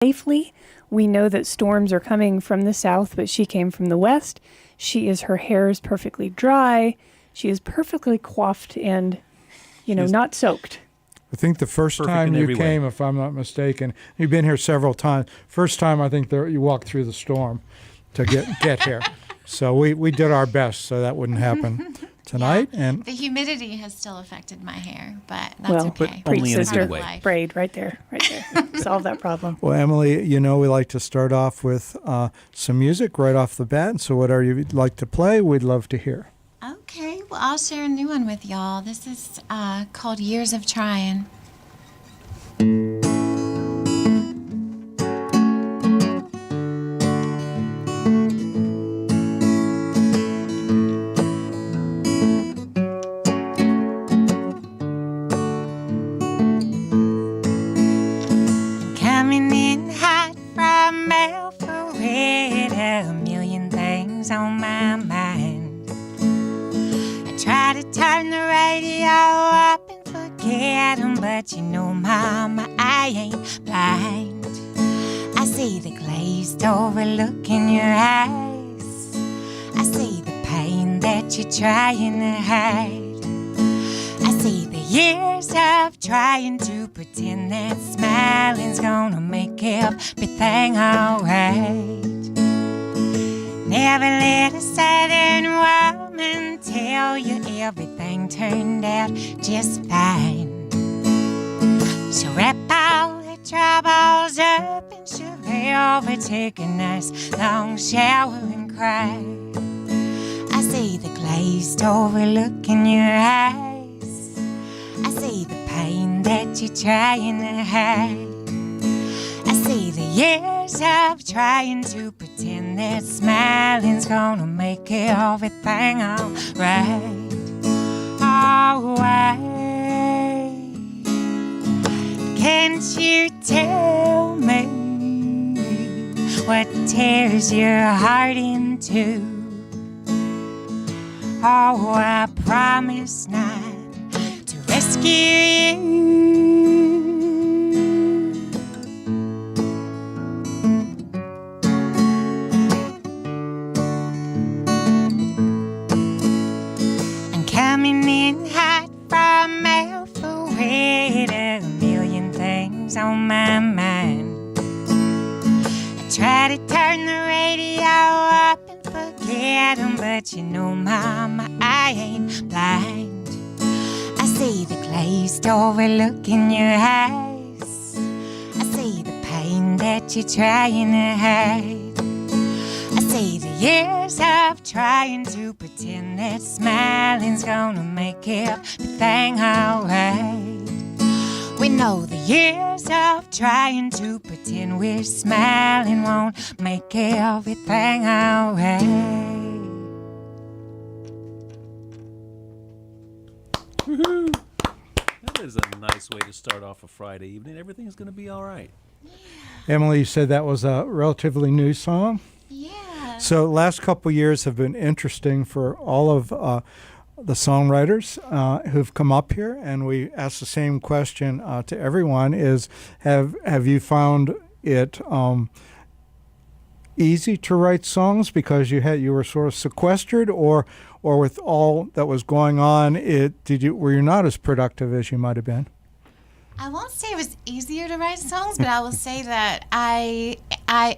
safely. We know that storms are coming from the south, but she came from the west. Her hair is perfectly dry. She is perfectly coiffed and, not soaked. I think the first time you came, if I'm not mistaken, you've been here several times. First time, I think you walked through the storm to get here. So we did our best so that wouldn't happen tonight. Yeah. And the humidity has still affected my hair, but that's okay. But only in a good way. Braid right there. Solve that problem. Well, Emily, we like to start off with some music right off the bat. So whatever you'd like to play, we'd love to hear. Okay, well, I'll share a new one with y'all. This is called Years of Trying. Coming in hot from Alpharetta, a million things on my mind. Try to turn the radio up and forget 'em, but Mama, I ain't blind. I see the glazed over look in your eyes. I see the pain that you're trying to hide. I see the years of trying to pretend that smiling's gonna make everything alright. Never let a southern woman tell you everything turned out just fine. So wrap all the troubles up and shove it over, take a nice long shower and cry. I see the glazed over look in your eyes. I see the pain that you're trying to hide. I see the years of trying to pretend that smiling's gonna make everything alright. Alright. Can't you tell me what tears your heart into? Oh, I promise not to rescue you. Coming in hot from Alpharetta, a million things on my mind. I try to turn the radio up and forget 'em, but Mama, I ain't blind. I see the glazed over look in your eyes. I see the pain that you're trying to hide. I see the years of trying to pretend that smiling's gonna make everything alright. We know the years of trying to pretend we're smiling won't make everything alright. Woohoo! That is a nice way to start off a Friday evening. Everything's going to be all right. Yeah. Emily, you said that was a relatively new song? Yeah. So last couple years have been interesting for all of the songwriters who've come up here, and we ask the same question to everyone: is have you found it easy to write songs because you were sort of sequestered, or with all that was going on, were you not as productive as you might have been? I won't say it was easier to write songs, but I will say that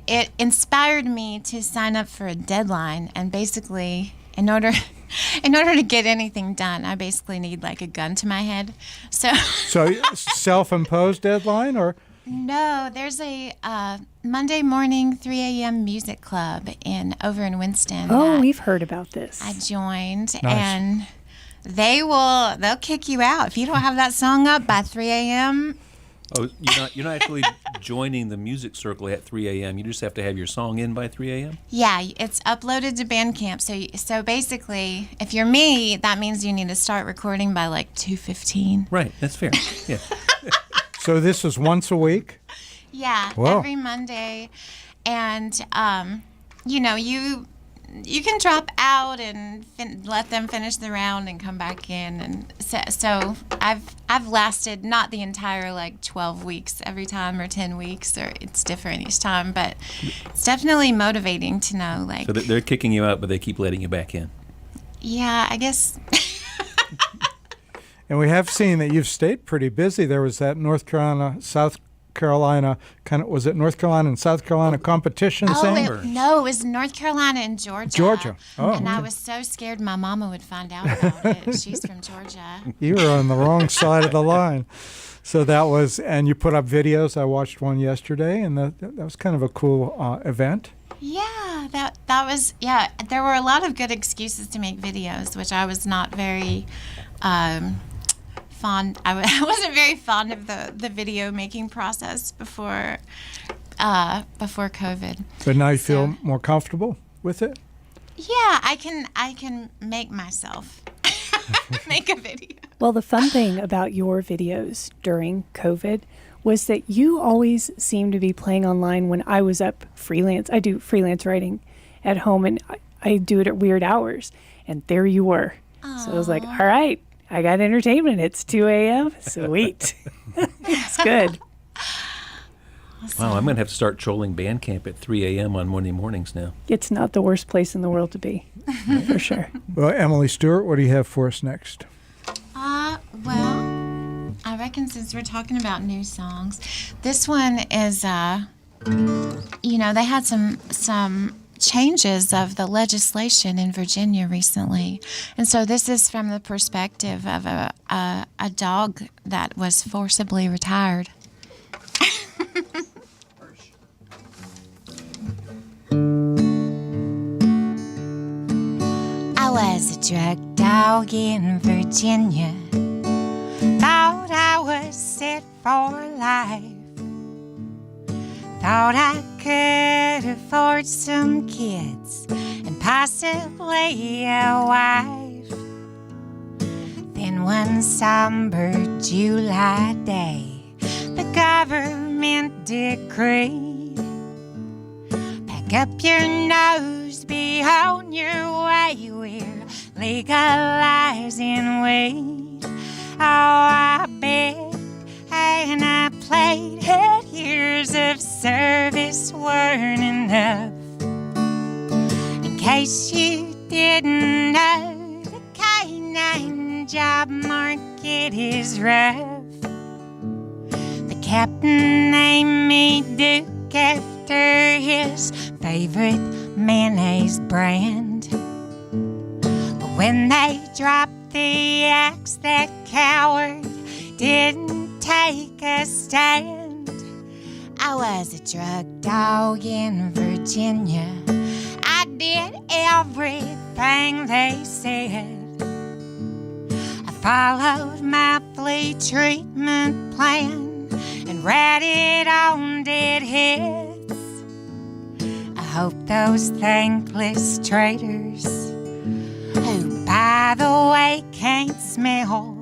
it inspired me to sign up for a deadline, and basically, in order to get anything done, I basically need like a gun to my head. So self-imposed deadline, or? No, there's a Monday morning 3 a.m. music club over in Winston. Oh, we've heard about this. I joined, nice. And they'll kick you out if you don't have that song up by 3 a.m. Oh, you're not actually joining the music circle at 3 a.m. You just have to have your song in by 3 a.m.? Yeah, it's uploaded to Bandcamp. So basically, if you're me, that means you need to start recording by like 2:15. Right, that's fair. Yeah. So this is once a week? Yeah, Wow. Every Monday. And, drop out and let them finish the round and come back in, and so I've lasted not the entire like 12 weeks every time or 10 weeks, or it's different each time, but it's definitely motivating to know like. So they're kicking you out, but they keep letting you back in. Yeah, I guess. And we have seen that you've stayed pretty busy. There was that North Carolina, South Carolina, was it North Carolina and South Carolina competition thing? No, it was North Carolina and Georgia. Georgia. Oh, and I okay. was so scared my mama would find out about it. She's from Georgia. You were on the wrong side of the line. So that was, and you put up videos. I watched one yesterday, and that was kind of a cool event. Yeah, that was, yeah. There were a lot of good excuses to make videos, which I was not very fond. I wasn't very fond of the video making process before COVID. But now you feel more comfortable with it? Yeah, I can make myself make a video. Well, the fun thing about your videos during COVID was that you always seemed to be playing online when I was up freelance. I do freelance writing at home, and I do it at weird hours. And there you were. Aww. So I was like, all right, I got entertainment. It's 2 a.m. Sweet. It's good. Wow, I'm going to have to start trolling Bandcamp at 3 a.m. on Monday mornings now. It's not the worst place in the world to be, for sure. Well, Emily Stewart, what do you have for us next? Well, I reckon since we're talking about new songs, this one is, they had some changes of the legislation in Virginia recently. And so this is from the perspective of a dog that was forcibly retired. I was a drug dog in Virginia. Thought I was set for life. Thought I could afford some kids and possibly a wife. Then one somber July day, the government decreed, pack up your nose, be on your way, we're legalizing weed. Oh, I begged and I played it. Years of service weren't enough. In case you didn't know, the canine job market is rough. The captain named me Duke after his favorite mayonnaise brand. But when they dropped the axe, that coward didn't take a stand. I was a drug dog in Virginia. I did everything they said. I followed my flea treatment plan and ratted on dead heads. I hope those thankless traitors, who by the way can't smell,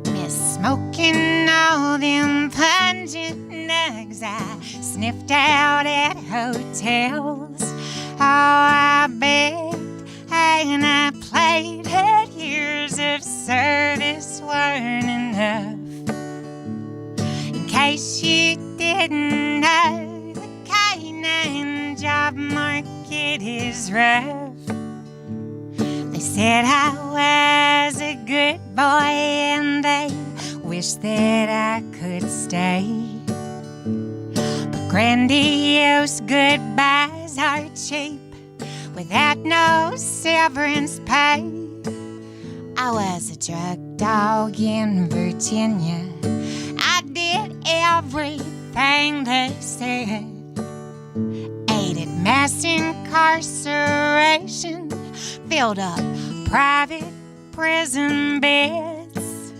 miss smoking all them pungent nugs I sniffed out at hotels. Oh, I begged and I played it. Years of service weren't enough. In case you didn't know, the canine job market is rough. They said I was a good boy and they wished that I could stay. But grandiose goodbyes are cheap without no severance pay. I was a drug dog in Virginia. I did everything they said. Aided mass incarceration, filled up private prison beds.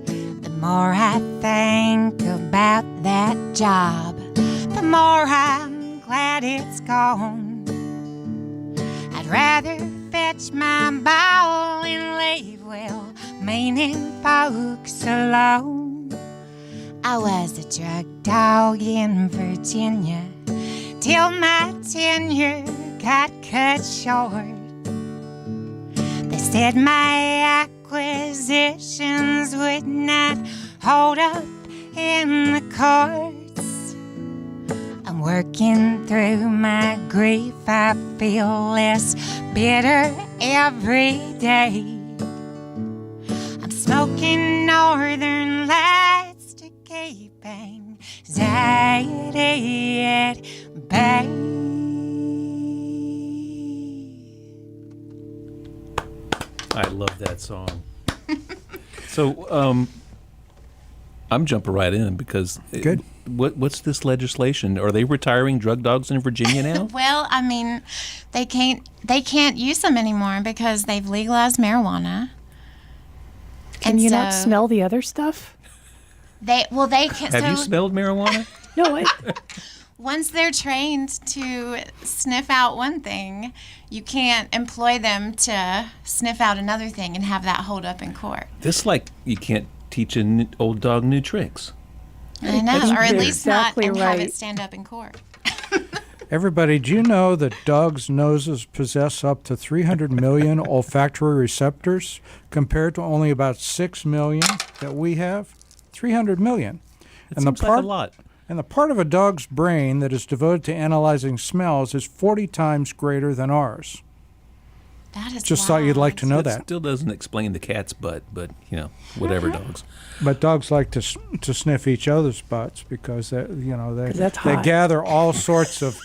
The more I think about that job, the more I'm glad it's gone. I'd rather fetch my ball and leave well-meaning folks alone. I was a drug dog in Virginia till my tenure got cut short. They said my acquisitions would not hold up in the courts. I'm working through my grief. I feel less bitter every day. I'm smoking Northern Lights to keep anxiety at bay. I love that song. So, I'm jumping right in because Good. What's this legislation? Are they retiring drug dogs in Virginia now? Well, I mean, they can't use them anymore because they've legalized marijuana. Can you not smell the other stuff? They can. Have you smelled marijuana? No, Once they're trained to sniff out one thing, you can't employ them to sniff out another thing and have that hold up in court. This like you can't teach an old dog new tricks. I know, or at least exactly not and have right. it stand up in court. Everybody, do you know that dogs' noses possess up to 300 million olfactory receptors compared to only about 6 million that we have? 300 million. It seems like a lot. And the part of a dog's brain that is devoted to analyzing smells is 40 times greater than ours. That is Just thought you'd like to know that. Still doesn't explain the cat's butt, but whatever dogs. But dogs like to sniff each other's butts because they 'Cause that's they hot. gather all sorts of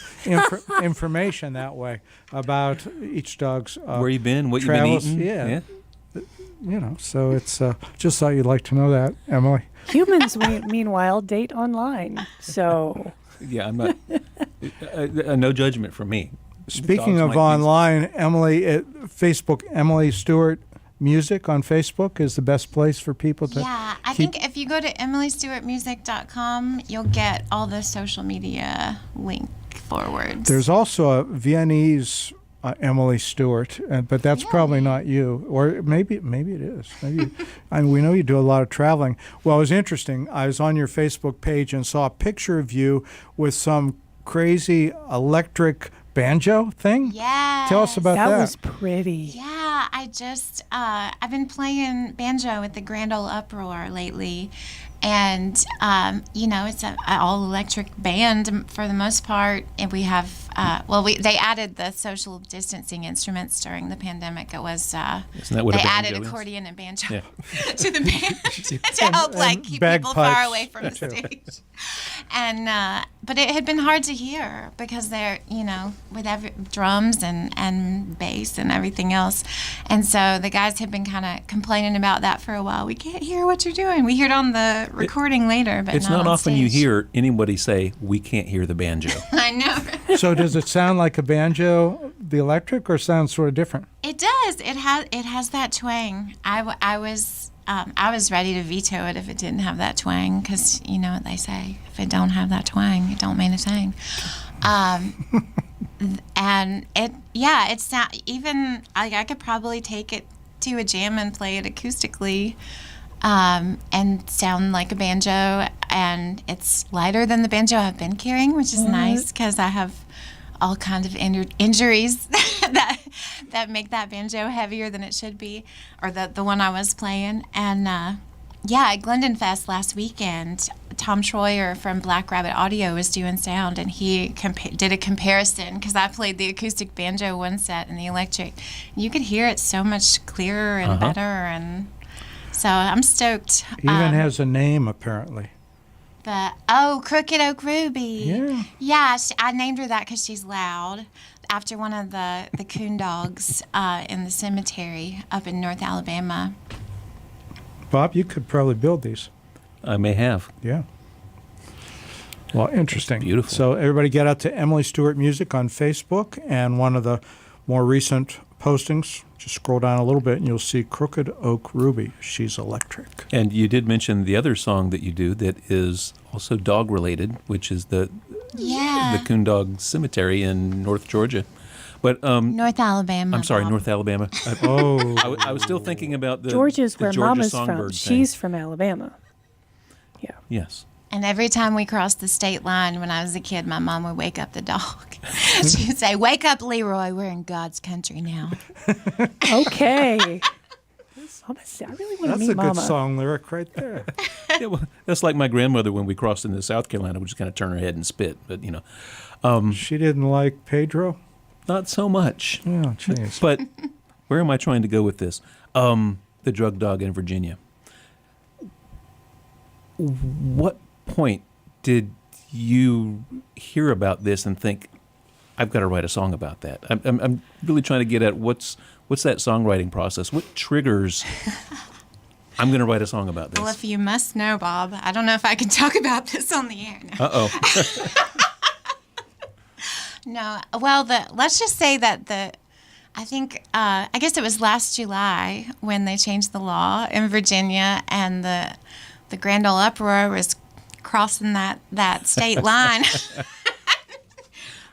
information that way about each dog's Where you been? What travels. you been eating? Yeah. So it's just thought you'd like to know that, Emily. Humans, meanwhile, date online. So Yeah, I'm not. No judgment from me. Speaking Dogs of might be- online, Emily, at Facebook, Emily Stewart Music on Facebook is the best place for people to. Yeah, I think if you go to emilystewartmusic.com, you'll get all the social media link forwards. There's also a Viennese Emily Stewart, but that's probably not you, or maybe it is. Maybe we know you do a lot of traveling. Well, it was interesting. I was on your Facebook page and saw a picture of you with some crazy electric banjo thing. Yeah. Tell us about that. that was pretty. Yeah, I just I've been playing banjo at the Grand Ole Uproar lately, and it's an all electric band for the most part, and we have they added the social distancing instruments during the pandemic. It was Isn't that what a they banjo added is? accordion and banjo Yeah. to the band to help keep people far bagpipes, away from the too. stage. And but it had been hard to hear because they're with drums and bass and everything else, and so the guys had been kind of complaining about that for a while. We can't hear what you're doing. We hear it on the recording later, but It's not not on often you stage. hear anybody say, "We can't hear the banjo." I know. So does it sound like a banjo, the electric, or sounds sort of different? It does. It has that twang. I was ready to veto it if it didn't have that twang, because you know what they say: if it don't have that twang, it don't mean a thing. And it's not even. I could probably take it to a jam and play it acoustically, and sound like a banjo. And it's lighter than the banjo I've been carrying, which is nice because I have all kinds of injuries that make that banjo heavier than it should be, or the one I was playing. And at Glendon Fest last weekend, Tom Troyer from Black Rabbit Audio was doing sound, and he did a comparison because I played the acoustic banjo one set and the electric. You could hear it so much clearer and better, and so I'm stoked. Even has a name, apparently. Crooked Oak Ruby. Yeah. Yeah, I named her that because she's loud, after one of the coon dogs in the cemetery up in North Alabama. Bob, you could probably build these. I may have. Yeah. Well, interesting. Beautiful. So everybody get out to Emily Stewart Music on Facebook, and one of the more recent postings, just scroll down a little bit and you'll see Crooked Oak Ruby. She's electric. And you did mention the other song that you do that is also dog related, which is the Coon Dog Cemetery in North Georgia. But North Alabama. I'm sorry, Bob. North Alabama. I was still thinking about the Georgia's the where Georgia Mama's Songbird from. thing. She's from Alabama. Yeah. Yes. And every time we crossed the state line when I was a kid, my mom would wake up the dog. She'd say, "Wake up, Leroy. We're in God's country now." Okay. I really want to That's meet a Mama. good song lyric right there. Yeah, well, that's like my grandmother when we crossed into South Carolina, would just kind of turn her head and spit. But, She didn't like Pedro? not so much. Oh, jeez. But where am I trying to go with this? The drug dog in Virginia. What point did you hear about this and think, I've got to write a song about that? I'm really trying to get at what's that songwriting process? What triggers I'm going to write a song about this? Well, if you must know, Bob, I don't know if I can talk about this on the air now. Uh-oh. No, well, let's just say that I guess it was last July when they changed the law in Virginia, and the grand ole uproar was crossing that state line.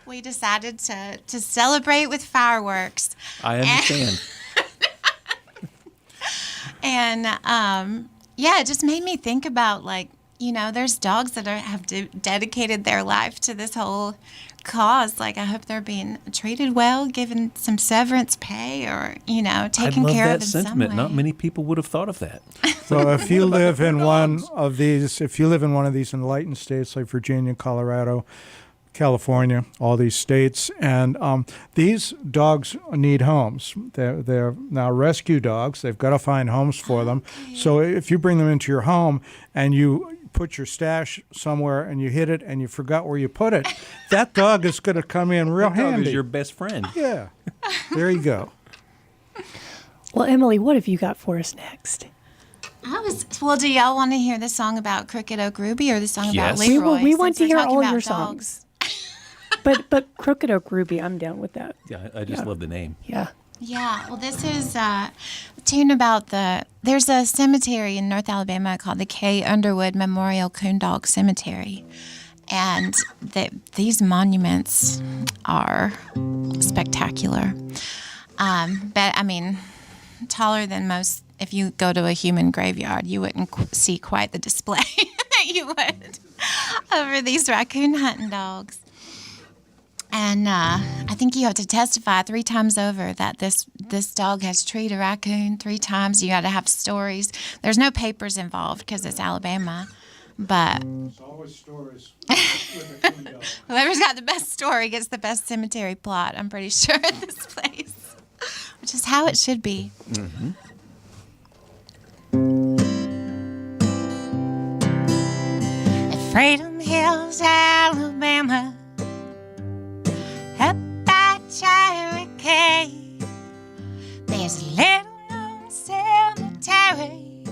We decided to celebrate with fireworks. I understand. And it just made me think about, like, there's dogs that have dedicated their life to this whole cause. Like, I hope they're being treated well, given some severance pay, or taken care of in some sentiment. way. Not many people would have thought of that. So if you live in one of these enlightened states like Virginia, Colorado, California, all these states, and these dogs need homes. They're now rescue dogs. They've got to find homes for them. So if you bring them into your home and you put your stash somewhere and you hit it and you forgot where you put it, that dog is going to come in real That dog handy. is your best friend. Yeah, there you go. Well, Emily, what have you got for us next? Do y'all want to hear the song about Crooked Oak Ruby or the song Yes. about Leroy? We want since to we're hear talking all about your dogs? songs. But Crooked Oak Ruby, I'm down with that. Yeah, I just love the name. Yeah. Yeah, well, this is a tune about there's a cemetery in North Alabama called the K. Underwood Memorial Coondog Cemetery. And these monuments are spectacular. But, I mean, taller than most. If you go to a human graveyard, you wouldn't see quite the display that you would over these raccoon hunting dogs. And I think you have to testify 3 times over that this dog has treated a raccoon 3 times. You got to have stories. There's no papers involved because it's Alabama. But It's always stories with a coon dog. whoever's got the best story gets the best cemetery plot, I'm pretty sure, at this place. Which is how it should be. Mm-hmm. At Freedom Hills, Alabama, up by Cherokee, there's a little known cemetery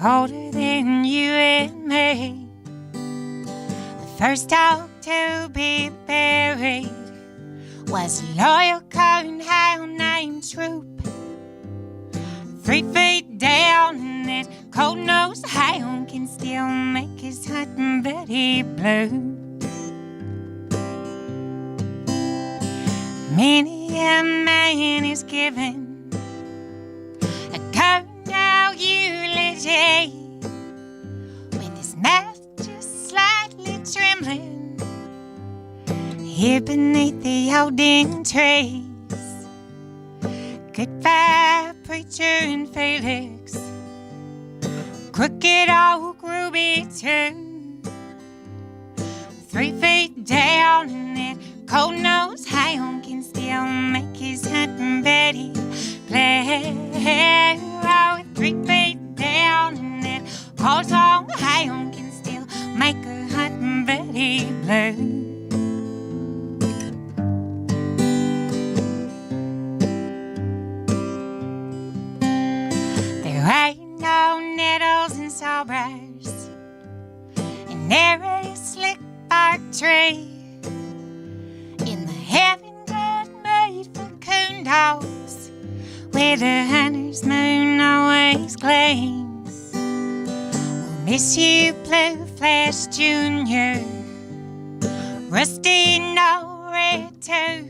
older than you and me. The first dog to be buried was a loyal coonhound named Troop. 3 feet down, and that cold-nosed hound can still make his hunting buddy blue. Many a man is given a cold-dog eulogy, with his mouth just slightly trembling here beneath the holding trees. Goodbye, preacher and Felix, Crooked Oak Ruby too. 3 feet down, and that cold-nosed hound can still make his hunting buddy play. Oh, 3 feet down, and that cold-nosed hound can still make a hunting buddy blue. There ain't no nettles and sawbriars in every slick bark tree in the heaven God made for coon dogs, where the hunter's moon always gleams. We'll miss you, Blue Flash Jr., Rusty No Red too.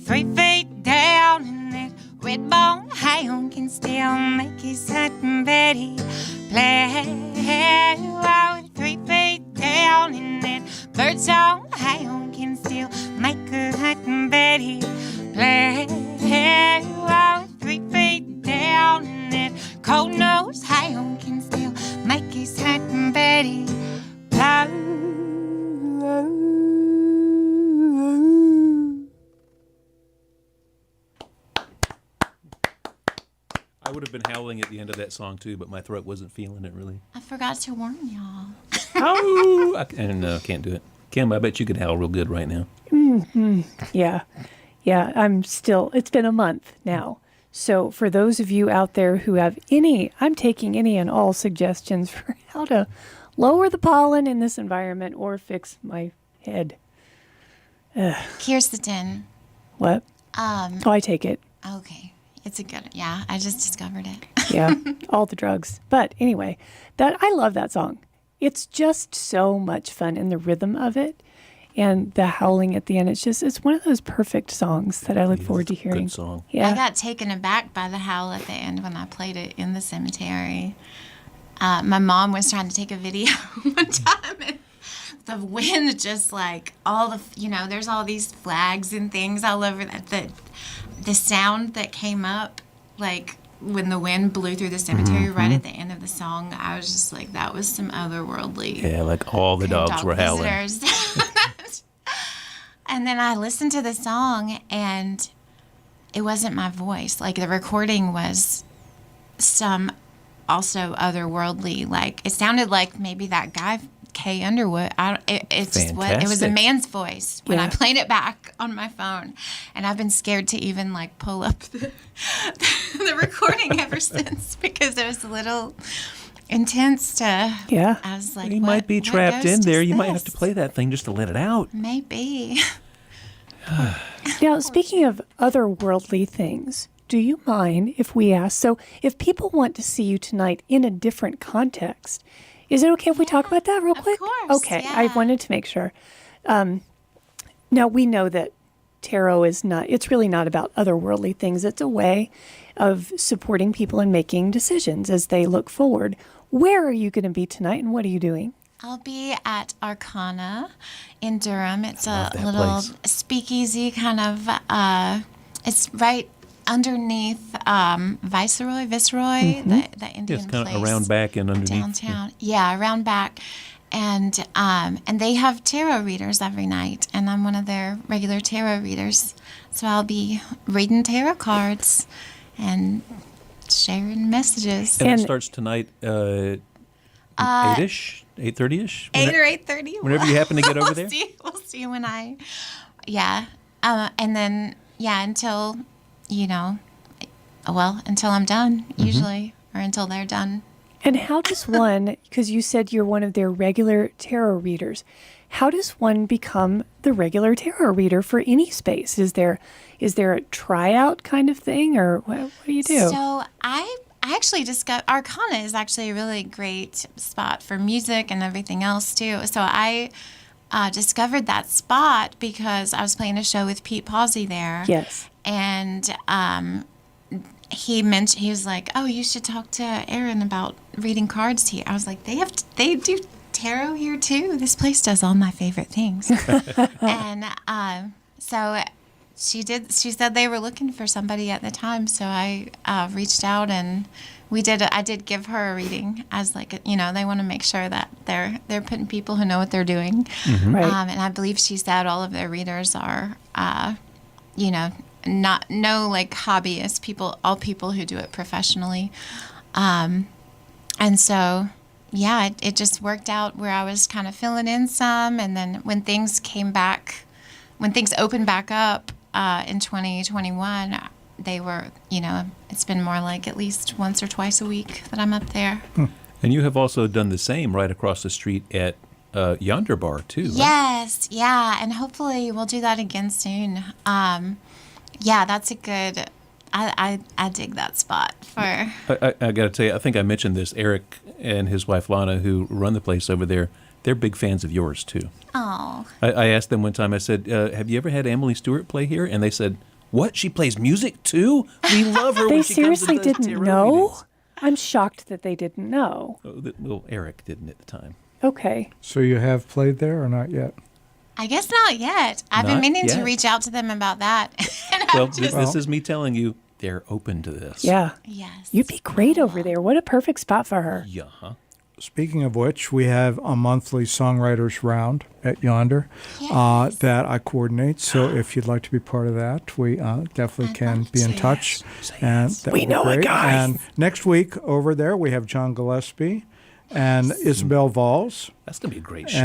3 feet down, and that red bone Hi-on can still make his hunting Betty play. Oh, 3 feet down in that bird song. Hi-on can still make a hunting Betty play. Oh, 3 feet down in that cold nose. Hi-on can still make his hunting Betty play. I would have been howling at the end of that song too, but my throat wasn't feeling it really. I forgot to warn y'all. Oh, can't do it. Kim, I bet you could howl real good right now. Yeah. Yeah, it's been a month now. So for those of you out there who have I'm taking any and all suggestions for how to lower the pollen in this environment or fix my head. Quercetin. What? I take it. Okay. It's a good, yeah, I just discovered it. Yeah, all the drugs. But anyway, I love that song. It's just so much fun, and the rhythm of it and the howling at the end. It's one of those perfect songs that I look forward to hearing. Good song. Yeah. I got taken aback by the howl at the end when I played it in the cemetery. My mom was trying to take a video one time, and the wind just like there's all these flags and things all over that. The sound that came up, like when the wind blew through the cemetery right at the end of the song, I was just like, that was some otherworldly. Yeah, like all the dogs were howling. Visitors. And then I listened to the song, and it wasn't my voice. Like the recording was some also otherworldly. Like it sounded like maybe that guy Kay Underwood. It's just what it was, a man's voice when I played it back on my phone, and I've been scared to even like pull up the recording ever since, because it was a little intense to. Yeah, I was like, He might be trapped in there. You might have to this? play that thing just to let it out. Maybe. Now, speaking of otherworldly things, do you mind if we ask? So, if people want to see you tonight in a different context, is it okay if we talk about that real quick? Of course. Okay, yeah. I wanted to make sure. Now, we know that tarot it's really not about otherworldly things. It's a way of supporting people and making decisions as they look forward. Where are you going to be tonight, and what are you doing? I'll be at Arcana in Durham. It's a that little place. speakeasy kind of. It's right underneath Viceroy, the Indian It's kind place of around back and underneath. downtown. Yeah, around back, and they have tarot readers every night, and I'm one of their regular tarot readers. So I'll be reading tarot cards and sharing messages. And it And- starts tonight, 8-ish, 8:30ish. 8 or 8:30. Whenever you happen to get over there. We'll see when and then until until I'm done usually, or until they're done. And how does one, because you said you're one of their regular tarot readers, how does one become the regular tarot reader for any space? Is there a tryout kind of thing, or what do you do? So I actually discovered Arcana is actually a really great spot for music and everything else too. So I discovered that spot because I was playing a show with Pete Pawsey there. Yes. And he was like, "Oh, you should talk to Aaron about reading cards here." I was like, they do tarot here too. This place does all my favorite things. And so she said they were looking for somebody at the time. So I reached out, and I did give her a reading as they want to make sure that they're putting people who know what they're doing. Right. And I believe she said all of their readers are, no like hobbyist people, all people who do it professionally. And so, yeah, it just worked out where I was kind of filling in some. And then when things opened back up in 2021, they were, it's been more like at least once or twice a week that I'm up there. And you have also done the same right across the street at Yonder Bar, too. Right? Yes, yeah, and hopefully we'll do that again soon. Yeah, that's a good. I dig that spot for. I got to tell you, I think I mentioned this. Eric and his wife Lana, who run the place over there, they're big fans of yours too. Oh, I asked them one time. I said, "Have you ever had Emily Stewart play here?" And they said, What? She plays music too? We love her They when she comes seriously and does didn't tarot know? readings. I'm shocked that they didn't know. Well, Eric didn't at the time. Okay. So you have played there or not yet? I guess not yet. I've been Not meaning to yet. reach out to them about that. And Well, I'm just, this is me telling you they're open to this. Yeah. yes. You'd be great over there. What a perfect spot for her. Yeah. Huh? Speaking of which, we have a monthly songwriters round at Yonder that I coordinate. So if you'd like to be part of that, we definitely can be in touch. And that We would be know a great. guy. And next week over there, we have John Gillespie and Isabel Valls That's going to be a great show.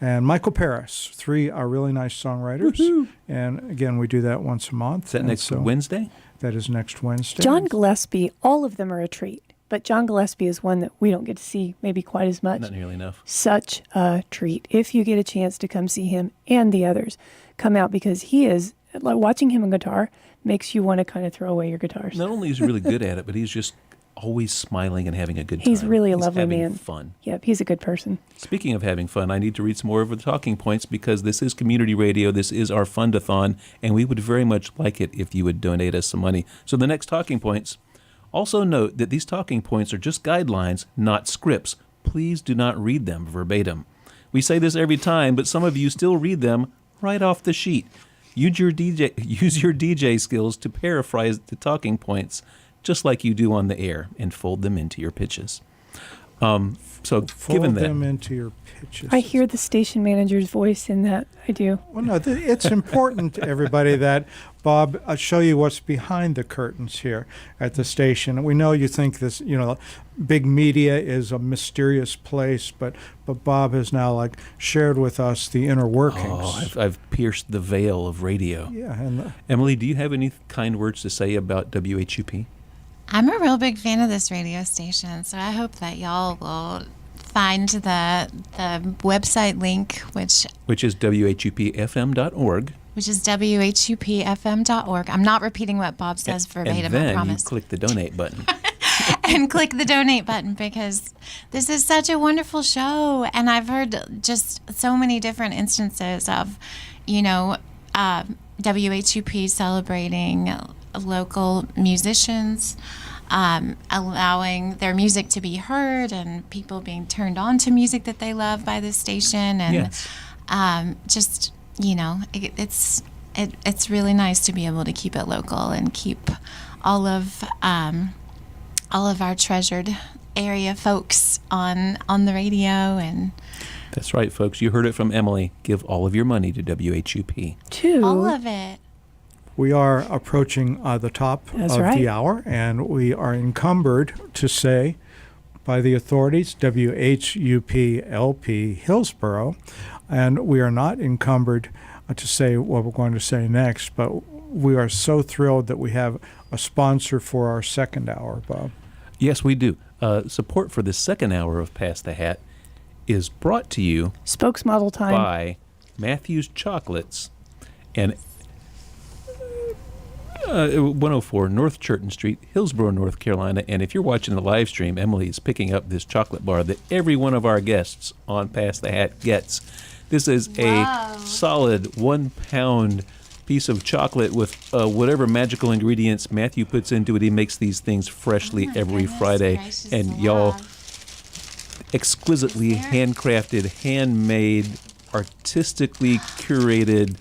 and Michael Paris. 3 are really nice songwriters. Woohoo. And again, we do that once a month. Is that And next so Wednesday? That is next Wednesday. John Gillespie, all of them are a treat. But John Gillespie is one that we don't get to see maybe quite as much. Not nearly enough. Such a treat. If you get a chance to come see him and the others, come out because he is, like watching him on guitar makes you want to kind of throw away your guitars. Not only is he really good at it, but he's just always smiling and having a good time. He's really a lovely having man. Fun. Yep, he's a good person. Speaking of having fun, I need to read some more of the talking points because this is community radio. This is our fund-a-thon, and we would very much like it if you would donate us some money. So the next talking points. Also note that these talking points are just guidelines, not scripts. Please do not read them verbatim. We say this every time, but some of you still read them right off the sheet. Use your DJ skills to paraphrase the talking points, just like you do on the air, and fold them into your pitches. So given Fold that, them into your pitches. I hear the station manager's voice in that. I do. Well, no, it's important to everybody that Bob show you what's behind the curtains here at the station. We know you think this, big media is a mysterious place, but Bob has now shared with us the inner workings. oh, I've pierced the veil of radio. Yeah, and Emily, do you have any kind words to say about WHUP? I'm a real big fan of this radio station, so I hope that y'all will find the website link, Which is WHUPFM.org. which is WHUPFM.org. I'm not repeating what Bob says verbatim, And then I promise. you click the donate button. And click the donate button because this is such a wonderful show. And I've heard just so many different instances of, WHUP celebrating local musicians, allowing their music to be heard and people being turned on to music that they love by this station. And Yes. it's really nice to be able to keep it local and keep all of our treasured area folks on the radio. And That's right, folks. You heard it from Emily. Give all of your money to WHUP. Two. all of it. we are approaching the top That's of right. the hour, and we are encumbered to say by the authorities, WHUP-LP Hillsboro, and we are not encumbered to say what we're going to say next, but we are so thrilled that we have a sponsor for our second hour, Bob. Yes, we do. Support for the second hour of Pass the Hat is brought to you Spokesmodel time. by Matthew's Chocolates and 104 North Churton Street, Hillsboro, North Carolina. And if you're watching the live stream, Emily is picking up this chocolate bar that every one of our guests on Pass the Hat gets. This is a solid 1 pound piece of chocolate with whatever magical ingredients Matthew puts into it. He makes these things freshly every Friday. And y'all, exquisitely handcrafted, handmade, artistically curated.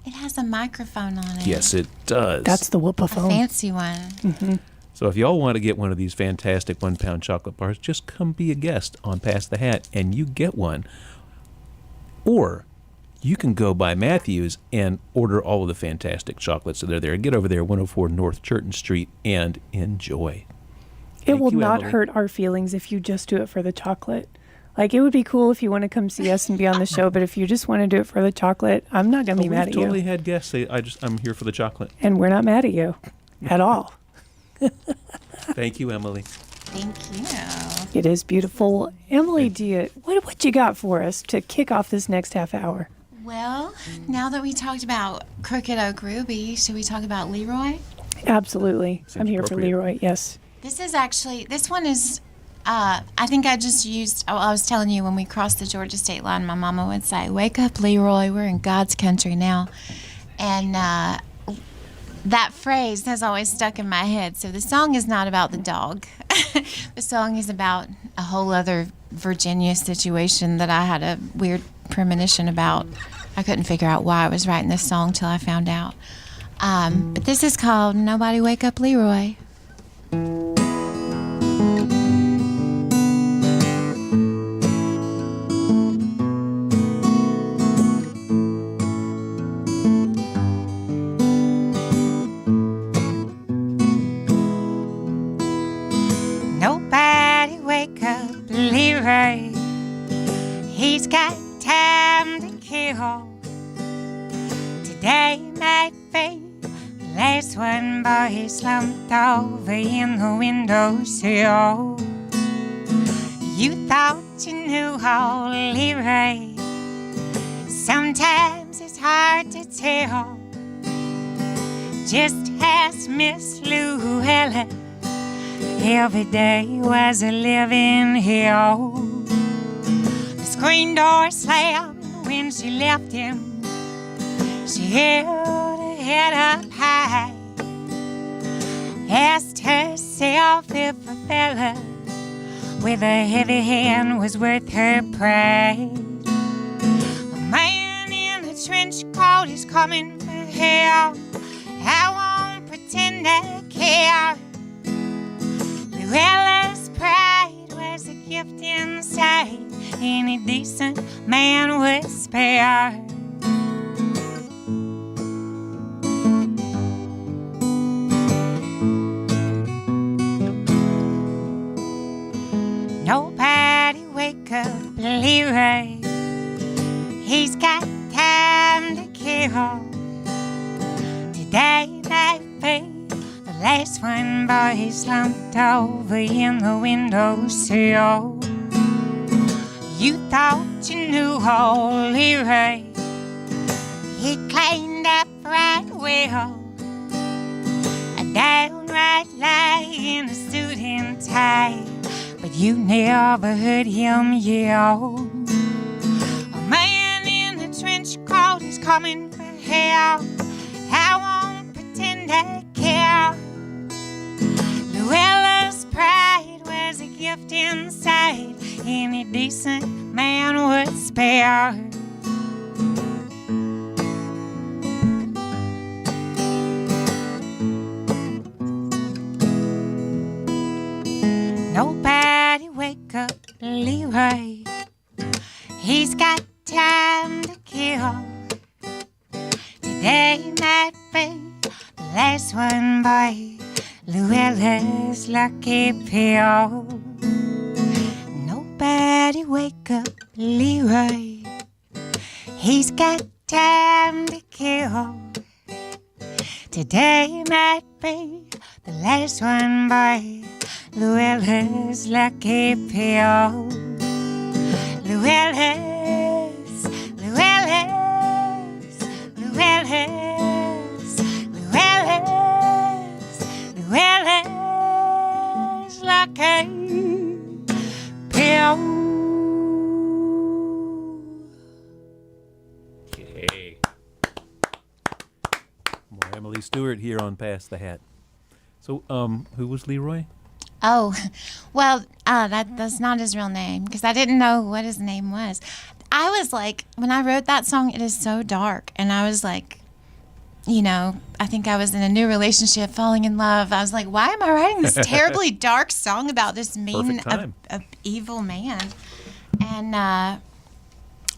It has a microphone on it. Yes, it does. That's the A whoopaphone. fancy one. So if y'all want to get one of these fantastic 1 pound chocolate bars, just come be a guest on Pass the Hat and you get one. Or you can go by Matthew's and order all of the fantastic chocolates that are there. Get over there, 104 North Churton Street, and enjoy. It Thank will you, not Emily. hurt our feelings if you just do it for the chocolate. It would be cool if you want to come see us and be on the show, but if you just want to do it for the chocolate, I'm not going to be mad We've at totally you. had guests say, I'm here for the chocolate. And we're not mad at you at all. Thank you, Emily. Thank you. It is beautiful. Emily, what you got for us to kick off this next half hour? Well, now that we talked about Crooked Oak Ruby, should we talk about Leroy? Absolutely. I'm here for appropriate. Leroy, yes. This one is, I think I just used, I was telling you when we crossed the Georgia state line, my mama would say, "Wake up, Leroy, we're in God's country now." And that phrase has always stuck in my head. So the song is not about the dog. The song is about a whole other Virginia situation that I had a weird premonition about. I couldn't figure out why I was writing this song till I found out. But this is called Nobody Wake Up Leroy. Nobody wake up Leroy. He's got time to kill. Today might be the last one, but he slumped over in the windowsill. You thought you knew how Leroy. Sometimes it's hard to tell. Just ask Miss Luella. Every day was a living hell. The screen door slammed when she left him. She held her head up high, asked herself if a fella with a heavy hand was worth her pride. A man in a trench coat is coming for help. I won't pretend I care. Luella's pride was a gift inside any decent man would spare. Nobody wake up Leroy. He's got time to kill. Today might be the last one, but he slumped over in the windowsill. You thought you knew old Leroy. He cleaned up right well, a downright lie in a suit and tie. But you never heard him yell. A man in a trench coat is coming for help. I won't pretend I care. Luella's pride was a gift inside any decent man would spare. Nobody wake up Leroy. He's got time to kill. Today might be the last one, by Luella's lucky pill. Nobody wake up Leroy. He's got time to kill. Today might be the last one, by Luella's lucky pill. Luella's, Luella's, Luella's, Luella's, Luella's lucky pill. Okay. More Emily Stewart here on Pass the Hat. So, who was Leroy? Oh, well, that's not his real name because I didn't know what his name was. I was like, when I wrote that song, it is so dark. And I was like, you know, I think I was in a new relationship, falling in love. I was like, why am I writing this terribly dark song about this mean, evil man? And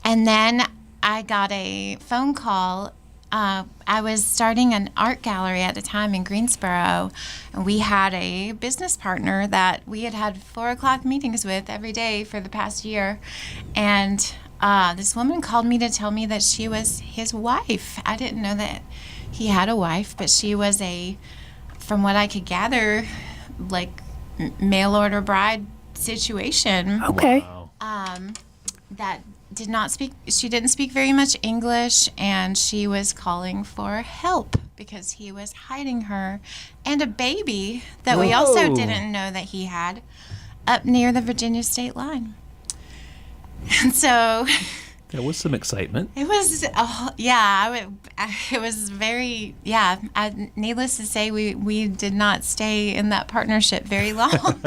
then I got a phone call. I was starting an art gallery at the time in Greensboro, and we had a business partner that we had 4 o'clock meetings with every day for the past year. And this woman called me to tell me that she was his wife. I didn't know that he had a wife, but she was from what I could gather, like mail order bride situation. Okay. Wow. That she didn't speak very much English, and she was calling for help because he was hiding her and a baby that we also Whoa. didn't know that he had up near the Virginia state line. And so There was some excitement. It was, it was very, needless to say, we did not stay in that partnership very long.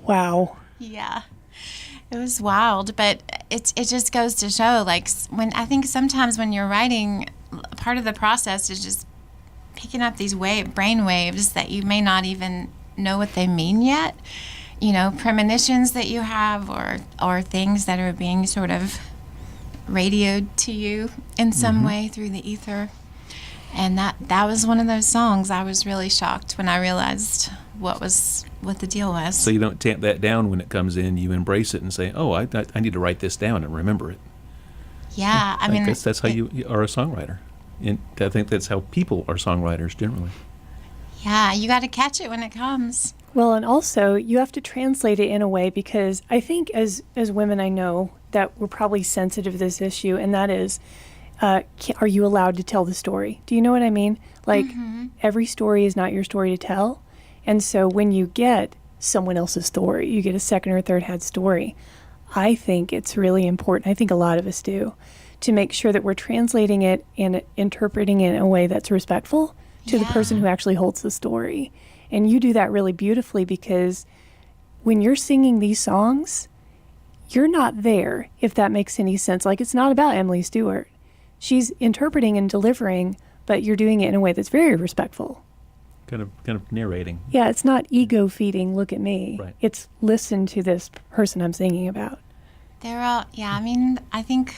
Wow. Yeah. It was wild, but it just goes to show, like, when I think sometimes when you're writing, part of the process is just picking up these brain waves that you may not even know what they mean yet. You know, premonitions that you have, or things that are being sort of radioed to you in some way through the ether. And that was one of those songs. I was really shocked when I realized what the deal was. So you don't tamp that down when it comes in. You embrace it and say, "Oh, I need to write this down and remember it." Yeah, I mean, I guess that's how you are a songwriter. And I think that's how people are songwriters generally. Yeah, you got to catch it when it comes. Well, and also you have to translate it in a way, because I think as women, I know that we're probably sensitive to this issue, and that is, are you allowed to tell the story? Do you know what I mean? Like, every story is not your story to tell. And so when you get someone else's story, you get a second or third hand story, I think it's really important, I think a lot of us do, to make sure that we're translating it and interpreting it in a way that's respectful to the person who actually holds the story. And you do that really beautifully, because when you're singing these songs, you're not there, if that makes any sense. Like, it's not about Emily Stewart. She's interpreting and delivering, but you're doing it in a way that's very respectful. Kind of narrating. Yeah, it's not ego feeding, look at me. Right. It's listen to this person I'm singing about. They're all, I mean, I think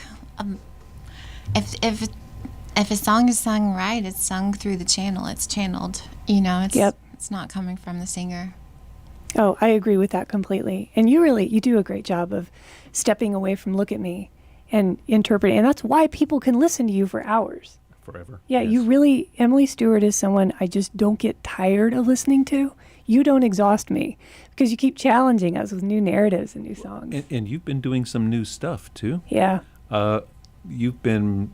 if a song is sung right, it's sung through the channel. It's channeled, you know. It's not coming from the singer. Oh, I agree with that completely. And you do a great job of stepping away from look at me and interpreting. And that's why people can listen to you for hours. Forever. Yeah, Yes. Emily Stewart is someone I just don't get tired of listening to. You don't exhaust me, because you keep challenging us with new narratives and new songs. And you've been doing some new stuff too. Yeah. You've been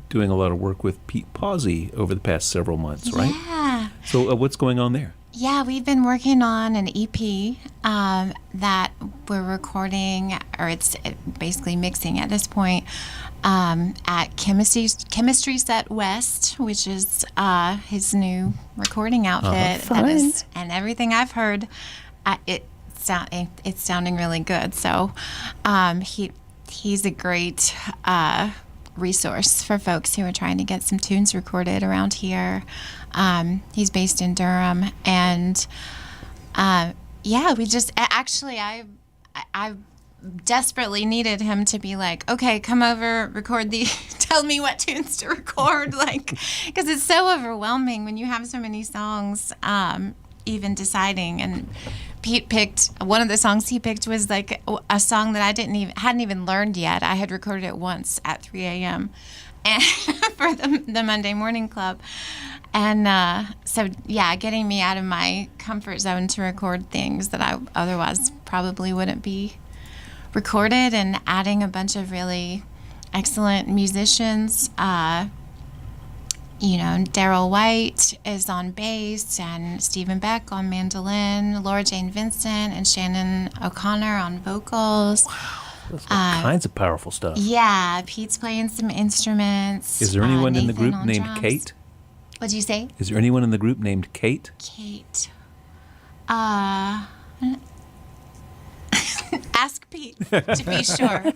doing a lot of work with Pete Pawsey over the past several months, right? Yeah. So what's going on there? Yeah, we've been working on an EP that we're recording, or it's basically mixing at this point, at Chemistry Set West, which is his new recording outfit. Fun. And everything I've heard, it's sounding really good. So he's a great resource for folks who are trying to get some tunes recorded around here. He's based in Durham, and we just actually I desperately needed him to be like, okay, come over, record tell me what tunes to record, like, because it's so overwhelming when you have so many songs, even deciding. And Pete picked, one of the songs he picked was like a song that I hadn't even learned yet. I had recorded it once at 3 a.m. and for the Monday Morning Club. And getting me out of my comfort zone to record things that I otherwise probably wouldn't be recorded, and adding a bunch of really excellent musicians. Daryl White is on bass, and Stephen Beck on mandolin, Laura Jane Vincent and Shannon O'Connor on vocals. Wow. That's all kinds of powerful stuff. Yeah, Pete's playing some instruments. Is there anyone in the Nathan group on named drums. Kate? What'd you say? Is there anyone in the group named Kate? Kate. Ask Pete to be sure.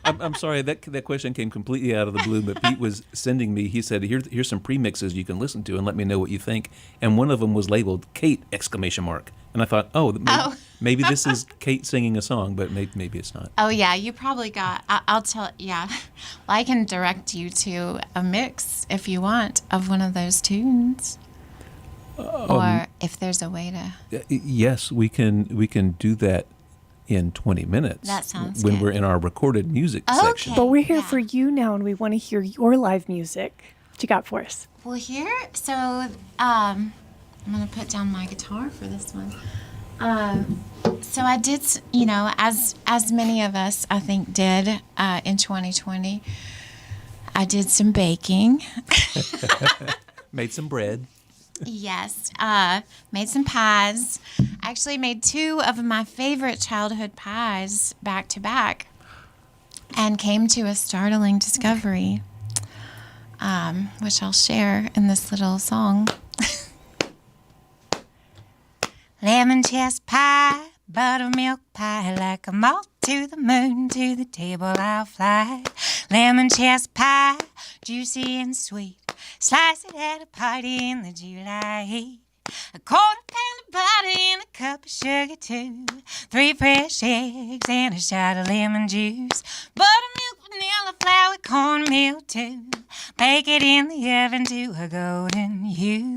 I'm sorry, that question came completely out of the blue, but Pete was sending me, he said, here's some premixes you can listen to and let me know what you think. And one of them was labeled Kate! And I thought, maybe this is Kate singing a song, but maybe it's not. Oh, yeah, you probably got, I'll tell, yeah. Well, I can direct you to a mix, if you want, of one of those tunes. Or if there's a way to. Yes, we can do that in 20 minutes. That sounds when good. we're in our recorded music section. But we're here for you now, and we want to hear your live music. What you got for us? Well, here, so I'm going to put down my guitar for this one. So I did, as many of us, I think, did in 2020, I did some baking. Made some bread. Yes, made some pies. I actually made two of my favorite childhood pies back to back. and came to a startling discovery, which I'll share in this little song. Lemon chess pie, buttermilk pie, like a moth to the moon, to the table I'll fly. Lemon chess pie, juicy and sweet, slice it at a party in the July heat. A quarter pound of butter and a cup of sugar too, 3 fresh eggs and a shot of lemon juice. Buttermilk, vanilla, flour, cornmeal too. Bake it in the oven to a golden hue.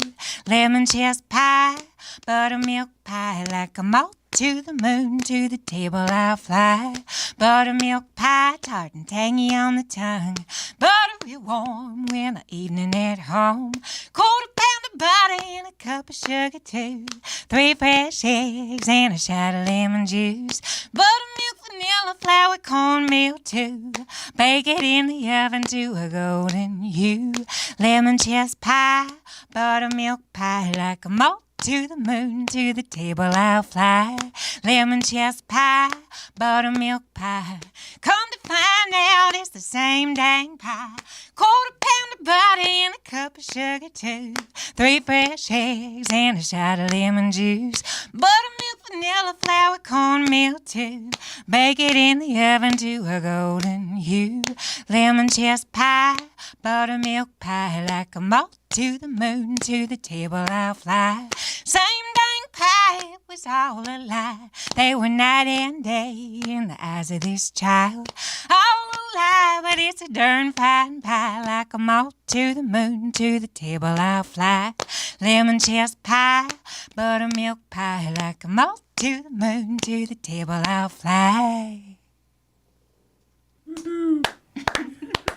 Lemon chess pie, buttermilk pie, like a moth to the moon, to the table I'll fly. Buttermilk pie, tart and tangy on the tongue, buttery warm when the evening at home. Quarter pound of butter and a cup of sugar too, 3 fresh eggs and a shot of lemon juice. Buttermilk, vanilla, flour, cornmeal too. Bake it in the oven to a golden hue. Lemon chess pie, buttermilk pie, like a moth to the moon, to the table I'll fly. Lemon chess pie, buttermilk pie. Come to find out it's the same dang pie. Quarter pound of butter and a cup of sugar too, 3 fresh eggs and a shot of lemon juice. Buttermilk, vanilla, flour, cornmeal too. Bake it in the oven to a golden hue. Lemon chess pie, buttermilk pie, like a moth to the moon, to the table I'll fly. Same dang pie, it was all a lie. They were night and day in the eyes of this child. All a lie, but it's a darn fine pie, like a moth to the moon, to the table I'll fly. Lemon chess pie, buttermilk pie, like a moth to the moon, to the table I'll fly.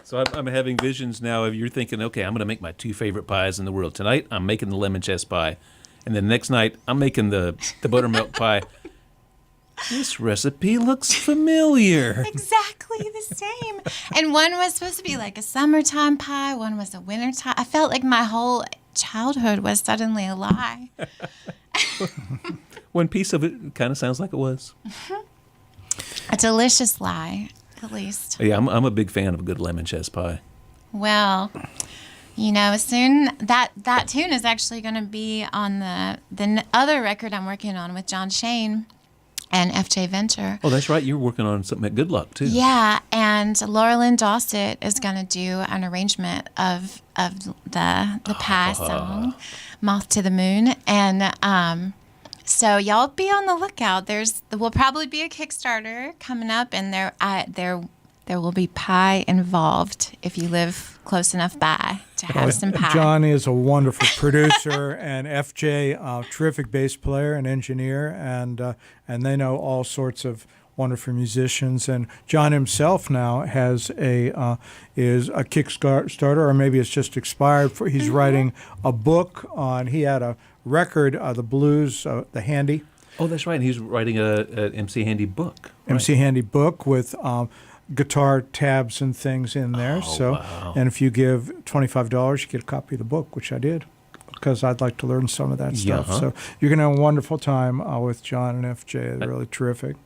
So I'm having visions now of you're thinking, okay, I'm going to make my 2 favorite pies in the world. Tonight, I'm making the lemon chess pie. And then next night, I'm making the buttermilk pie. This recipe looks familiar. Exactly the same. And one was supposed to be like a summertime pie, one was a wintertime. I felt like my whole childhood was suddenly a lie. One piece of it kind of sounds like it was. A delicious lie, at least. Yeah, I'm a big fan of a good lemon chess pie. Well, you know, soon that tune is actually going to be on the other record I'm working on with John Shane and F.J. Venture. Oh, that's right. You're working on something at Good Luck, too. Yeah, and Laura Lynn Dossett is going to do an arrangement of the pie song, Moth to the Moon. And so y'all be on the lookout. There will probably be a Kickstarter coming up, and there will be pie involved if you live close enough by to have some pie. John is a wonderful producer, and FJ, terrific bass player and engineer, and they know all sorts of wonderful musicians. And John himself now has is a Kickstarter, or maybe it's just expired. He's writing a book on. He had a record, the blues, the Handy. Oh, that's right. And he's writing a MC Handy book. Right? MC Handy book with guitar tabs and things in there. Wow. And if you give $25, you get a copy of the book, which I did, because I'd like to learn some of that stuff. Uh-huh. So you're going to have a wonderful time with John and FJ. They're really terrific.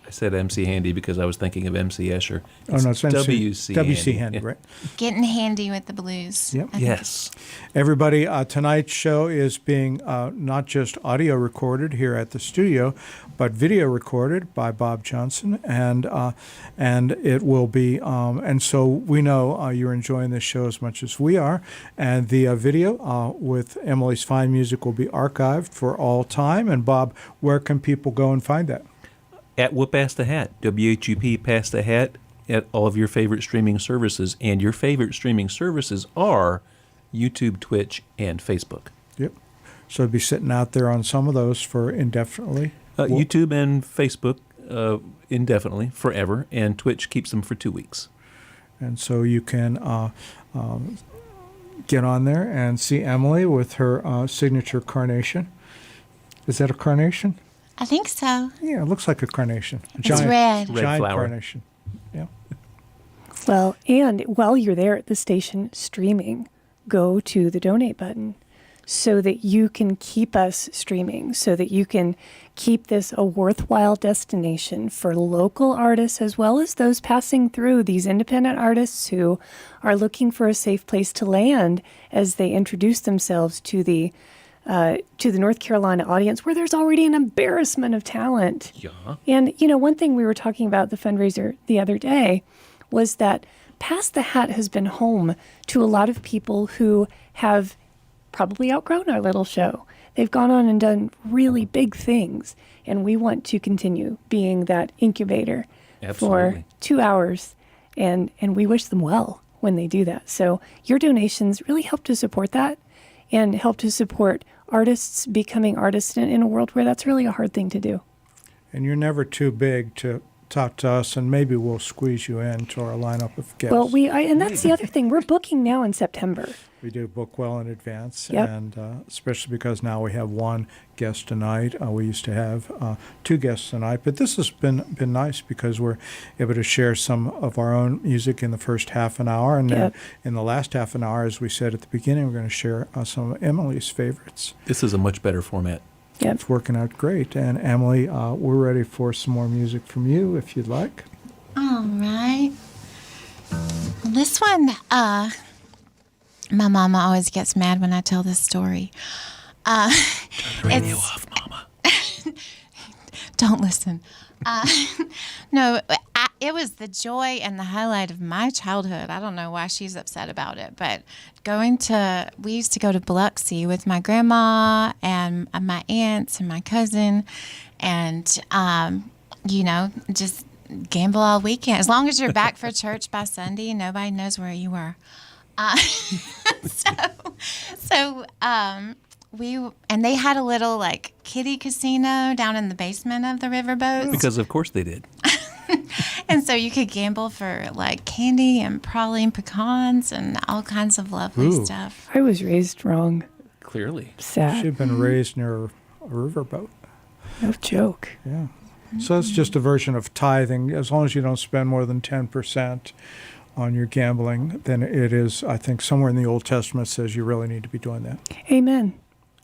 I said MC Handy because I was thinking of MC Escher. Oh, no, it's WC Handy, right? Getting handy with the blues. Yep. Yes. Everybody, tonight's show is being not just audio recorded here at the studio, but video recorded by Bob Johnson, and it will be. And so we know you're enjoying this show as much as we are, and the video with Emily's fine music will be archived for all time. And Bob, where can people go and find that? At WHUP Pass the Hat, WHUP Pass the Hat, at all of your favorite streaming services. And your favorite streaming services are YouTube, Twitch, and Facebook. Yep. So it'll be sitting out there on some of those for indefinitely. YouTube and Facebook indefinitely, forever, and Twitch keeps them for 2 weeks. And so you can get on there and see Emily with her signature carnation. Is that a carnation? I think so. Yeah, it looks like a carnation. It's red. Red Giant flower. carnation. Yeah. Well, and while you're there at the station streaming, go to the donate button. so that you can keep us streaming, so that you can keep this a worthwhile destination for local artists as well as those passing through, these independent artists who are looking for a safe place to land as they introduce themselves to the North Carolina audience, where there's already an embarrassment of talent. Yeah. And, one thing we were talking about the fundraiser the other day was that Pass the Hat has been home to a lot of people who have probably outgrown our little show. They've gone on and done really big things, and we want to continue being that incubator Absolutely. for 2 hours, and we wish them well when they do that. So your donations really help to support that and help to support artists becoming artists in a world where that's really a hard thing to do. And you're never too big to talk to us, and maybe we'll squeeze you into our lineup of guests. Well, and that's the other thing. We're booking now in September. We do book well in advance, Yep. and especially because now we have one guest tonight. We used to have 2 guests tonight, but this has been nice because we're able to share some of our own music in the first half an hour, and then Yep. in the last half an hour, as we said at the beginning, we're going to share some of Emily's favorites. This is a much better format. Yep. It's working out great, and Emily, we're ready for some more music from you if you'd like. All right. This one, my mama always gets mad when I tell this story. Radio off, Mama. Don't listen. No, it was the joy and the highlight of my childhood. I don't know why she's upset about it, but we used to go to Biloxi with my grandma and my aunts and my cousin, and just gamble all weekend. As long as you're back for church by Sunday, nobody knows where you were. And they had a little kiddie casino down in the basement of the riverboats. Because of course they did. And so you could gamble for candy and praline pecans and all kinds of lovely Ooh. stuff. I was raised wrong. Clearly. Sad. She'd been raised near a riverboat. No joke. Yeah. So that's just a version of tithing. As long as you don't spend more than 10% on your gambling, then it is, I think, somewhere in the Old Testament says you really need to be doing that. Amen.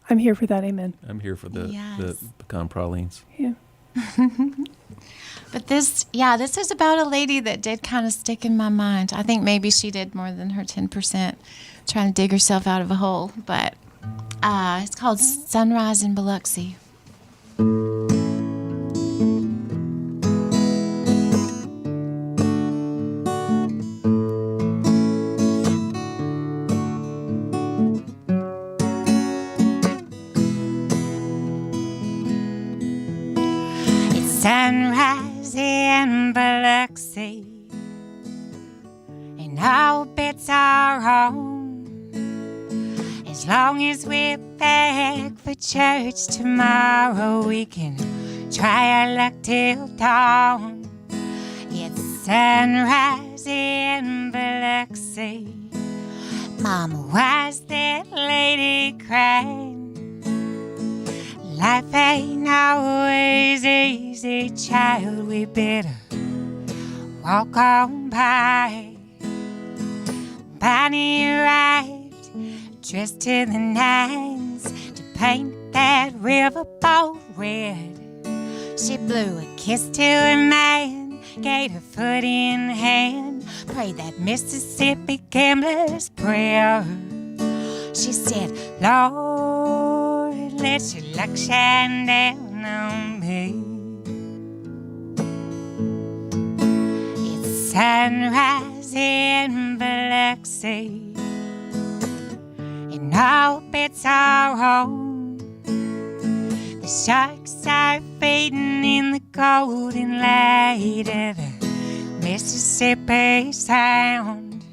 I'm here for that. Amen. I'm here for the Yes. pecan pralines. Yeah. But this is about a lady that did kind of stick in my mind. I think maybe she did more than her 10%, trying to dig herself out of a hole. But it's called Sunrise in Biloxi. Sunrise in Biloxi, and all bets are on. As long as we're back for church tomorrow, we can try our luck till dawn. It's sunrise in Biloxi. Mama, why's that lady crying? Life ain't always easy, child. We better walk on by. Bonnie arrived, dressed to the nines, to paint that riverboat red. She blew a kiss to her man, gave her foot in hand, prayed that Mississippi gambler's prayer. She said, Lord, let your luck shine down on me. It's sunrise in Biloxi, and all bets are on. The sharks are feeding in the golden light of the Mississippi Sound.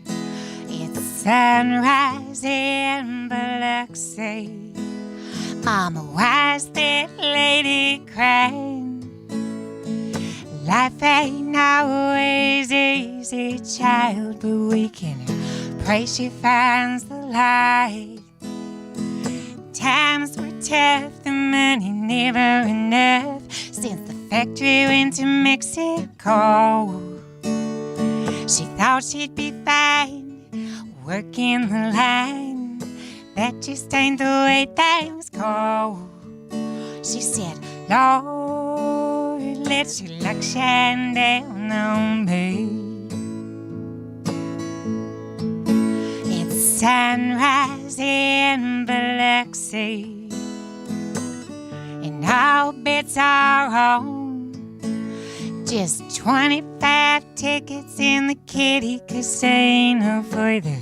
It's sunrise in Biloxi. Mama, why's that lady crying? Life ain't always easy, child, but we can pray she finds the light. Times were tough, the money never enough since the factory went to Mexico. She thought she'd be fine working the line, that just ain't the way things go. She said, Lord, let your luck shine down on me. It's sunrise in Biloxi, and all bets are on. Just 25 tickets in the kitty casino for the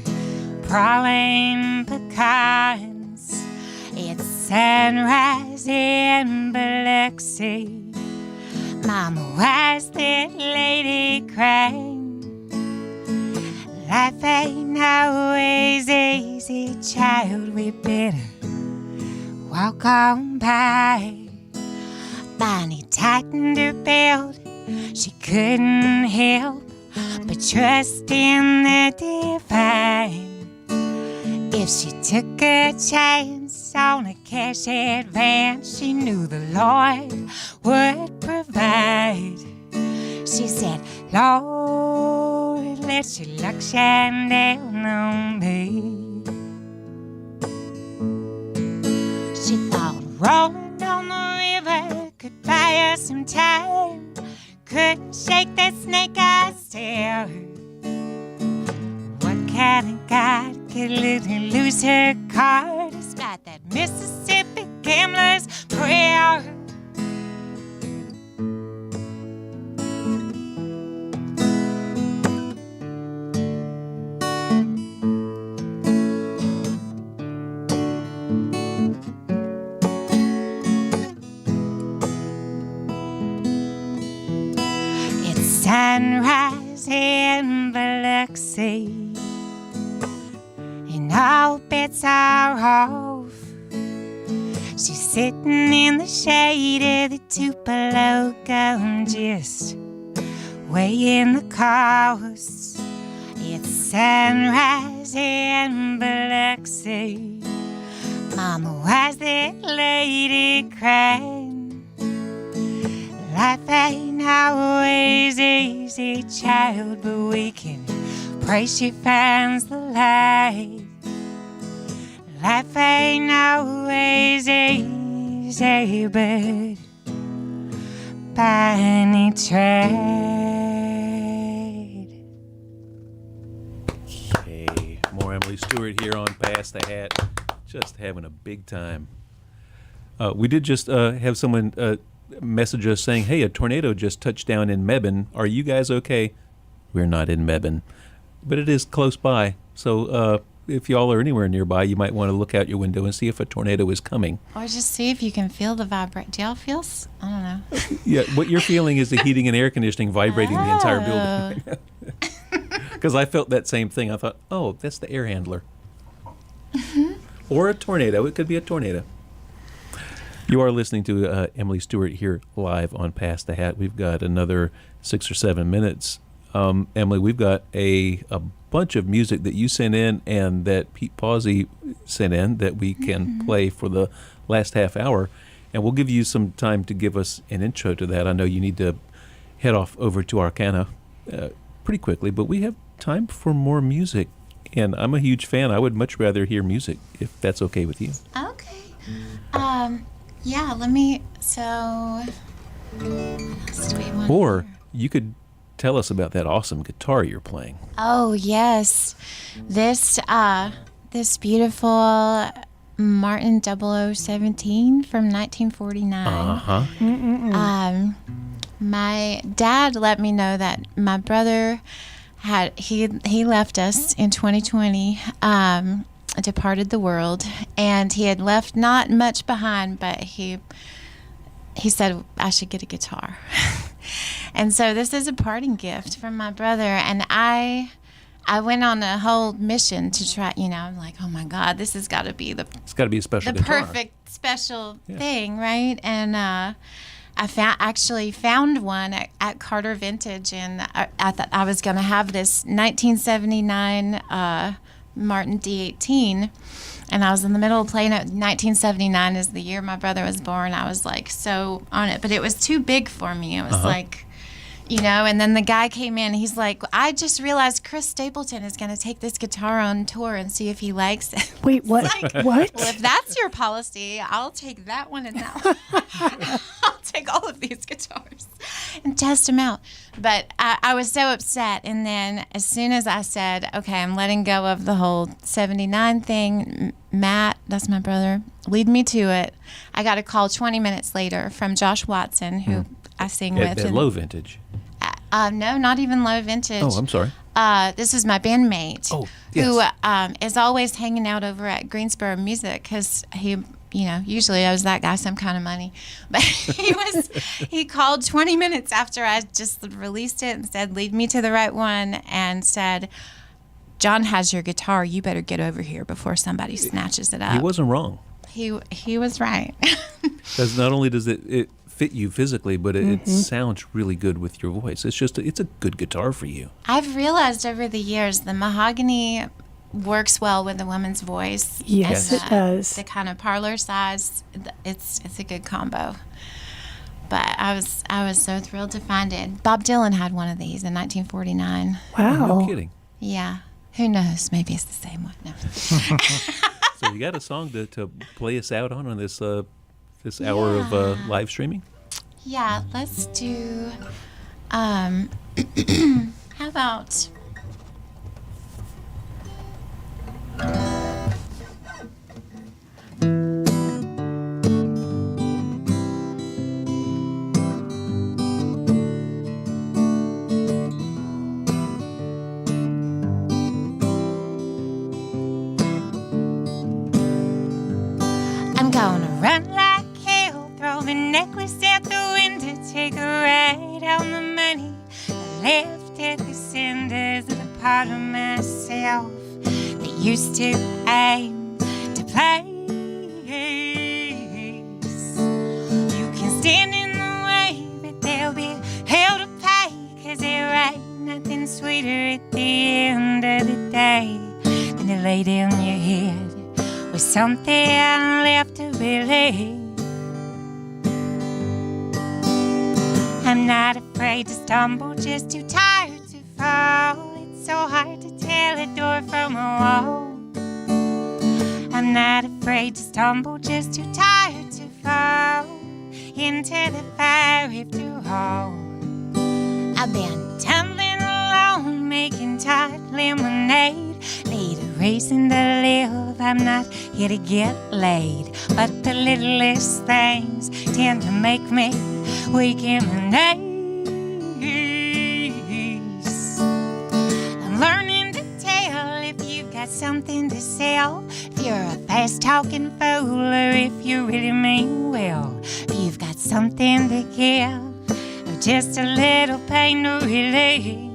prowling pecans. It's sunrise in Biloxi. Mama, why's that lady crying? Life ain't always easy, child. We better walk on by. Bonnie tightened her belt. She couldn't help but trust in the divine. If she took a chance on a cash advance, she knew the Lord would provide. She said, Lord, let your luck shine down on me. She thought rolling on the river could buy her some time. Couldn't shake that snake eyes stare. What kind of God could let her lose her card despite that Mississippi gambler's prayer? Sunrise in Biloxi, and all bets are off. She's sitting in the shade of the Tupelo Gum, just weighing the cost. It's sunrise in Biloxi. Mama, why's that lady crying? Life ain't always easy, child, but we can pray she finds the light. Life ain't always easy, but Bonnie tried. Okay, more Emily Stewart here on Pass the Hat. Just having a big time. We did just have someone message us saying, hey, a tornado just touched down in Mebane. Are you guys okay? We're not in Mebane, but it is close by. So if y'all are anywhere nearby, you might want to look out your window and see if a tornado is coming. Or just see if you can feel the vibration. Do y'all feel? I don't know. Yeah, what you're feeling is the heating and air conditioning vibrating the entire building. Because I felt that same thing. I thought, oh, that's the air handler. Or a tornado. It could be a tornado. You are listening to Emily Stewart here live on Pass the Hat. We've got another 6 or 7 minutes. Emily, we've got a bunch of music that you sent in and that Pete Pawsey sent in that we can play for the last half hour. And we'll give you some time to give us an intro to that. I know you need to head off over to Arcana pretty quickly, but we have time for more music. And I'm a huge fan. I would much rather hear music, if that's okay with you. Okay. Yeah, let me, so, what else do we want? Or you could tell us about that awesome guitar you're playing. Oh, yes. This beautiful Martin 0017 from 1949. Uh-huh. My dad let me know that my brother he left us in 2020, departed the world, and he had left not much behind, but he said I should get a guitar. And so this is a parting gift from my brother, and I went on a whole mission to try, I'm like, oh my God, this has got to be it's got to be a special the guitar. perfect special thing, right? And I actually found one at Carter Vintage, and I thought I was going to have this 1979 Martin D18, and I was in the middle of playing it. 1979 is the year my brother was born. I was like so on it, but it was too big for me. It was like, and then the guy came in. He's like, I just realized Chris Stapleton is going to take this guitar on tour and see if he likes it. Wait, what? Like, What? Well, if that's your policy, I'll take that one and that one. I'll take all of these guitars and test them out. But I was so upset. And then as soon as I said, okay, I'm letting go of the whole 79 thing, Matt, that's my brother, lead me to it. I got a call 20 minutes later from Josh Watson, who I sing with. At Low Vintage. No, not even Low Vintage. Oh, I'm sorry. This is my bandmate, Oh, yes. who is always hanging out over at Greensboro Music because he, usually owes that guy some kind of money. But he called 20 minutes after I just released it and said, lead me to the right one, and said, John has your guitar. You better get over here before somebody snatches it up. He wasn't wrong. He was right. Because not only does it fit you physically, but it sounds really good with your voice. It's a good guitar for you. I've realized over the years the mahogany works well with a woman's voice. Yes, And it does. The kind of parlor size, it's a good combo. But I was so thrilled to find it. Bob Dylan had one of these in 1949. Wow. No kidding. Yeah. Who knows? Maybe it's the same one. No. So you got a song to play us out on this this hour of live streaming? Yeah, let's do. How about? I'm gonna run like hell, throw the necklace out the window, take a ride on the money I left at the cinders of the part of myself that used to aim to place. You can stand in the way, but there'll be hell to pay, 'cause there ain't nothing sweeter at the end of the day than to lay down your head with something left to believe. I'm not afraid to stumble, just too tired to fall. It's so hard to tell a door from a wall. I'm not afraid to stumble, just too tired to fall into the fire if too hard. I've been tumbling along, making tight lemonade, need a reason to live. I'm not here to get laid, but the littlest things tend to make me weak in the knees. I'm learning to tell if you've got something to sell, if you're a fast-talking fool or if you really mean well, if you've got something to give or just a little pain to relieve.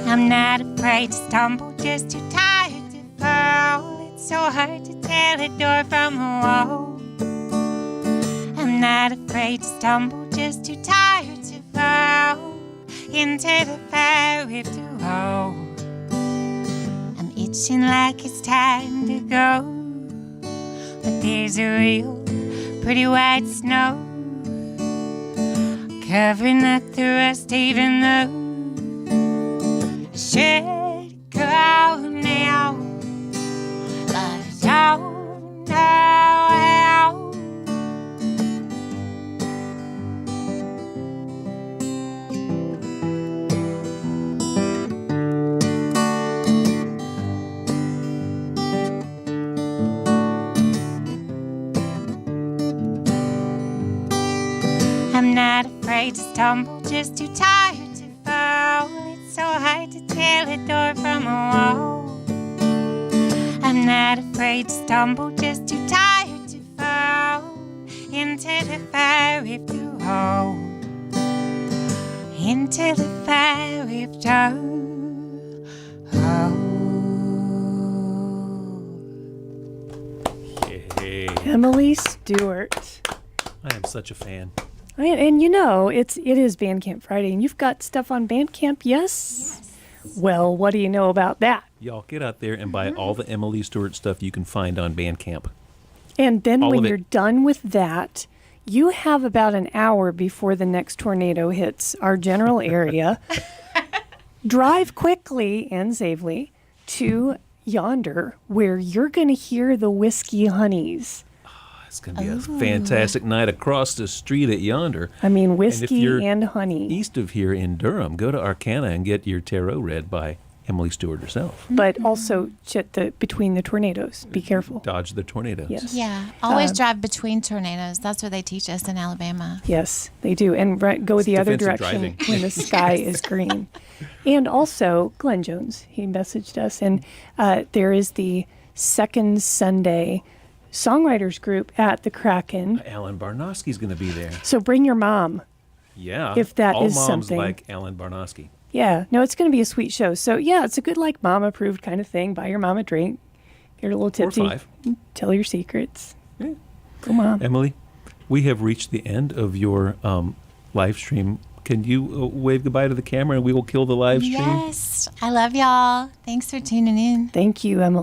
I'm not afraid to stumble, just too tired to fall. It's so hard to tell a door from a wall. I'm not afraid to stumble, just too tired to fall into the fire if too hard. I'm itching like it's time to go, but there's a real pretty white snow covering up the rust, even though I should go now, but I don't know how. I'm not afraid to stumble, just too tired to fall. It's so hard to tell a door from a wall. I'm not afraid to stumble, just too tired to fall into the fire if too hard. Into the fire if too hard. Hey, Emily Stewart. I am such a fan. And it is Bandcamp Friday, and you've got stuff on Bandcamp, yes? Well, what do you know about that? Y'all get out there and buy all the Emily Stewart stuff you can find on Bandcamp. And then All when of it. you're done with that, You have about an hour before the next tornado hits our general area. Drive quickly and safely to yonder, where you're going to hear the Whiskey Honeys. It's going to be a fantastic night across the street at Yonder. I mean, And if whiskey you're and honey. east of here in Durham, go to Arcana and get your tarot read by Emily Stewart herself. But also between the tornadoes. Be careful. Dodge the tornadoes. Yes. Yeah, always drive between tornadoes. That's what they teach us in Alabama. Yes, they do. And go the other defensive direction driving. when the sky is green. And also, Glenn Jones, he messaged us. And there is the second Sunday Songwriters group at the Kraken. Alan Barnosky's going to be there. So bring your mom. Yeah. If that All is moms something. like Alan Barnosky. Yeah. No, it's going to be a sweet show. So, yeah, it's a good, like, mom-approved kind of thing. Buy your mom a drink. Get her a little tipsy. 5. Tell your secrets. Yeah. Go, Mom. Emily, we have reached the end of your live stream. Can you wave goodbye to the camera and we will kill the live stream? Yes, I love y'all. Thanks for tuning in. Thank you, Emily.